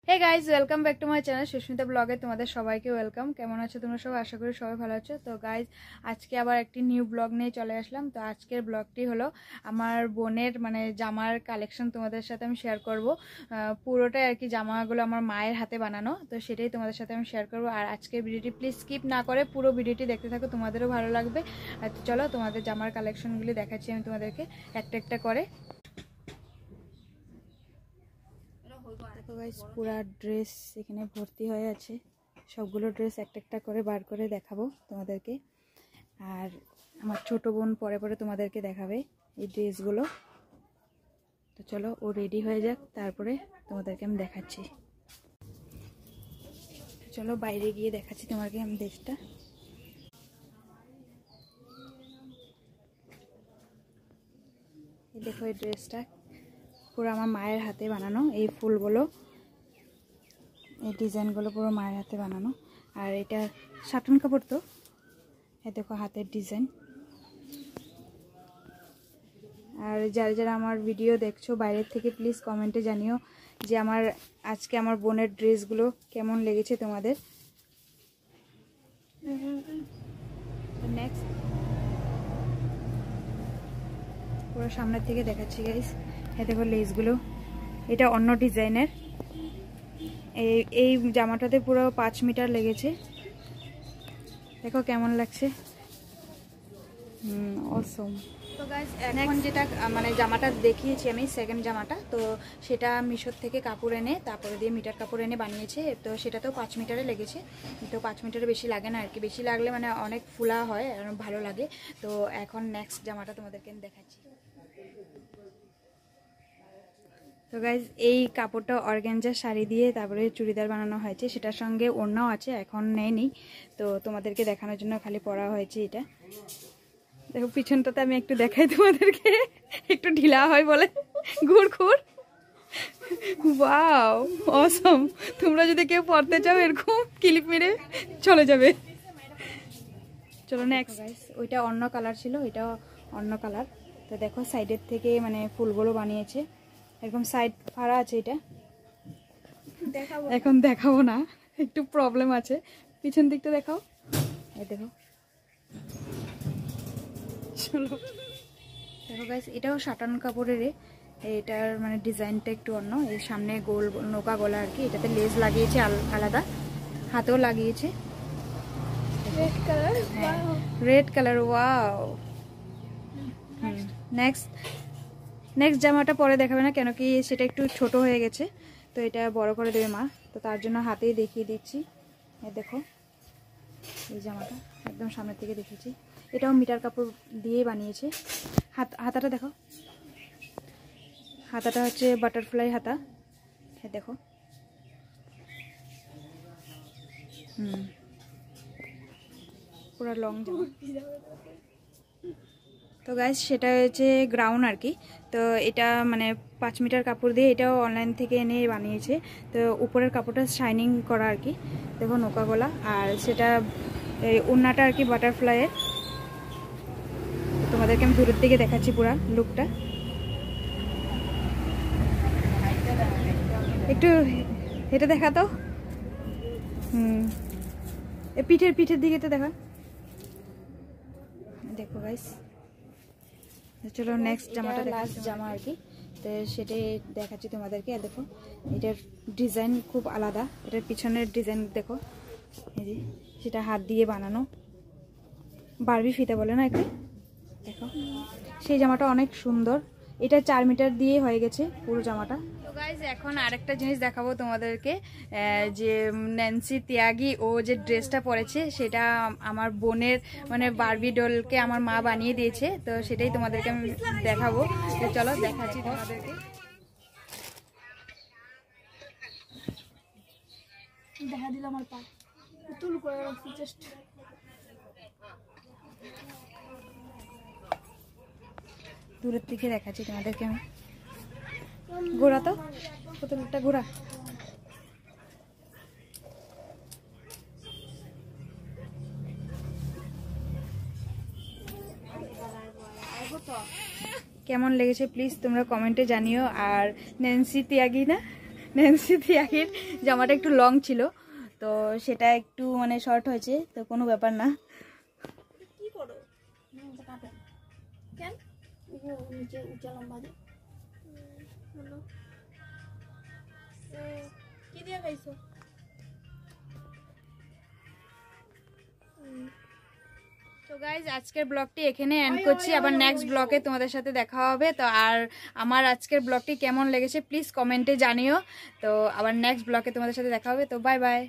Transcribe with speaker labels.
Speaker 1: Hey guys, welcome back to my channel Sushmita ব্লগে। তোমাদের সবাইকে ওয়েলকাম। কেমন আছো তোমরা সবাই? আশা করি সবাই ভালো আছো। তো গাইজ, আজকে আবার একটি নিউ ব্লগ নিয়ে চলে আসলাম। তো আজকের ব্লগটি হলো আমার বোনের জামার কালেকশন তোমাদের সাথে আমি শেয়ার করব। পুরোটাই আর কি জামাগুলো আমার মায়ের হাতে বানানো, তো সেটাই তোমাদের সাথে আমি শেয়ার করব। আর আজকের ভিডিওটি প্লিজ স্কিপ না করে পুরো ভিডিওটি দেখতে থাকো, তোমাদেরও ভালো লাগবে। তো চলো তোমাদের জামার কালেকশনগুলি দেখাচ্ছি আমি তোমাদেরকে একটা একটা করে। দেখো গাইস, পুরা ড্রেস এখানে ভর্তি হয়ে আছে। সবগুলো ড্রেস একটা একটা করে বার করে দেখাবো তোমাদেরকে। আর আমার ছোট বোন পরে পরে তোমাদেরকে দেখাবে এই ড্রেসগুলো। তো চলো ও রেডি হয়ে যাক, তারপরে তোমাদেরকে আমি দেখাচ্ছি। চলো বাইরে গিয়ে দেখাচ্ছি তোমাকে আমি ড্রেসটা। দেখো এই ড্রেসটা পুরো আমার মায়ের হাতে বানানো। এই ফুলগুলো, এই ডিজাইনগুলো পুরো মায়ের হাতে বানানো। আর এটা সাটন কাপড়। তো এই দেখো হাতের ডিজাইন। আর যারা যারা আমার ভিডিও দেখছো বাইরের থেকে প্লিজ কমেন্টে জানিও যে আজকে আমার বোনের ড্রেসগুলো কেমন লেগেছে তোমাদের। নেক্সট পুরো সামনের থেকে দেখাচ্ছি গাইস। এই দেখো লেসগুলো, এটা অন্য ডিজাইনের। এই জামাটাতে পুরো 5 মিটার লেগেছে। দেখো কেমন লাগছে। অসম। তো গাইস, এখন যেটা জামাটা দেখিয়েছি আমি, সেকেন্ড জামাটা, তো সেটা মিশোর থেকে কাপড় এনে তারপরে দিয়ে মিটার কাপড় এনে বানিয়েছে। তো সেটাতেও 5 মিটারে লেগেছে। তো 5 মিটারে বেশি লাগে না আর কি, বেশি লাগলে অনেক ফুলা হয় আর ভালো লাগে। তো এখন নেক্সট জামাটা তোমাদেরকে আমি দেখাচ্ছি। তো গাইজ, এই কাপড়টা অর্গানজার শাড়ি দিয়ে তারপরে চুড়িদার বানানো হয়েছে, সেটার সঙ্গে ওড়নাও আছে, এখন নেয়নি। তো তোমাদেরকে দেখানোর জন্য খালি পরা হয়েছে এটা। দেখো পিছনটাতে আমি একটু দেখাই তোমাদেরকে, একটু ঢিলা হয় বলে। ঘুর ঘুর, ওয়াও অসম। তোমরা যদি কেউ পরতে চাও এরকম ক্লিপ মেরে চলে যাবে। চলো নেক্সট গাইস, ওইটা অন্য কালার ছিল, এটাও অন্য কালার। তো দেখো সাইডের থেকে ফুলগুলো বানিয়েছে, এরকম সাইড ফাড়া আছে। এটা এখন দেখাবো না, একটু প্রবলেম আছে। পিছন দিকটা দেখাও। এই দেখো, চলো দেখো গাইস, এটাও সাটান কাপড়ের। এটার ডিজাইনটা একটু অন্য। এর সামনে গোল নৌকা গলা আর কি। এটাতে লেস লাগিয়েছে আলাদা, হাতেও লাগিয়েছে red colour. Red colour, wow. Next জামাটা পরে দেখাবে না, কেন কি সেটা একটু ছোট হয়ে গেছে। তো এটা বড় করে দেবে মা, তো তার জন্য হাতেই দেখিয়ে দিচ্ছি। দেখো এই জামাটা একদম সামনের থেকে দেখেছি। এটাও মিটার কাপড় দিয়ে বানিয়েছে। হাতাটা দেখো, হাতাটা হচ্ছে বাটারফ্লাই হাতা। দেখো পুরো লং জামা। তো গাইস, সেটা হচ্ছে গ্রাউন্ড আর কি। তো এটা 5 মিটার কাপড় দিয়ে, এটাও অনলাইন থেকে এনে বানিয়েছে। তো উপরের কাপড়টা শাইনিং করা আর কি। দেখো নৌকা গলা, আর সেটা এই ওড়নাটা আর কি বাটারফ্লাইয়ের। তোমাদেরকে আমি দূরের দিকে দেখাচ্ছি পুরা লুকটা। একটু এটা দেখা তো। পিঠের দিকে তো দেখা। দেখো গাইস, চলো নেক্সট জামাটা, লাস্ট জামা আর কি। তো সেটাই দেখাচ্ছি তোমাদেরকে। দেখো এটার ডিজাইন খুব আলাদা। এটার পিছনের ডিজাইন দেখো, এই যে সেটা হাত দিয়ে বানানো, বারবি ফিতা বলে না একে। দেখো সেই জামাটা অনেক সুন্দর। এটা 4 মিটার দিয়ে হয়ে গেছে পুরো জামাটা। তো গাইজ, এখন আরেকটা জিনিস দেখাবো তোমাদেরকে, যে ন্যান্সি ত্যাগী ও যে ড্রেসটা পরেছে সেটা আমার বোনের বারবি ডলকে আমার মা বানিয়ে দিয়েছে। তো সেটাই তোমাদেরকে আমি দেখাবো। তো চলো দেখাচ্ছি তোমাদেরকে। দেখা দিলাম আমার পা তুল করে রাখছি জাস্ট। দূরের থেকে দেখাচ্ছি তোমাদেরকে আমি। ঘোরা তো, পুতুলটা ঘোরা। কেমন লেগেছে প্লিজ তোমরা কমেন্টে জানিও। আর ন্যান্সি ত্যাগী না, ন্যান্সি তিয়াকির জামাটা একটু লং ছিল, তো সেটা একটু মানে শর্ট হয়েছে, তো কোনো ব্যাপার না।
Speaker 2: কি করো কেন নিচে উঁচা লম্বা দিয়ে কি দিয়ে খাইছো?
Speaker 1: তো গাইজ আজকের ব্লগটি এখানে এন্ড করছি, আবার নেক্সট ব্লগে তোমাদের সাথে দেখা হবে। তো আর আমার আজকের ব্লগটি কেমন লেগেছে প্লিজ কমেন্টে জানিও। তো আবার নেক্সট ব্লগে তোমাদের সাথে দেখা হবে। তো বাই বাই।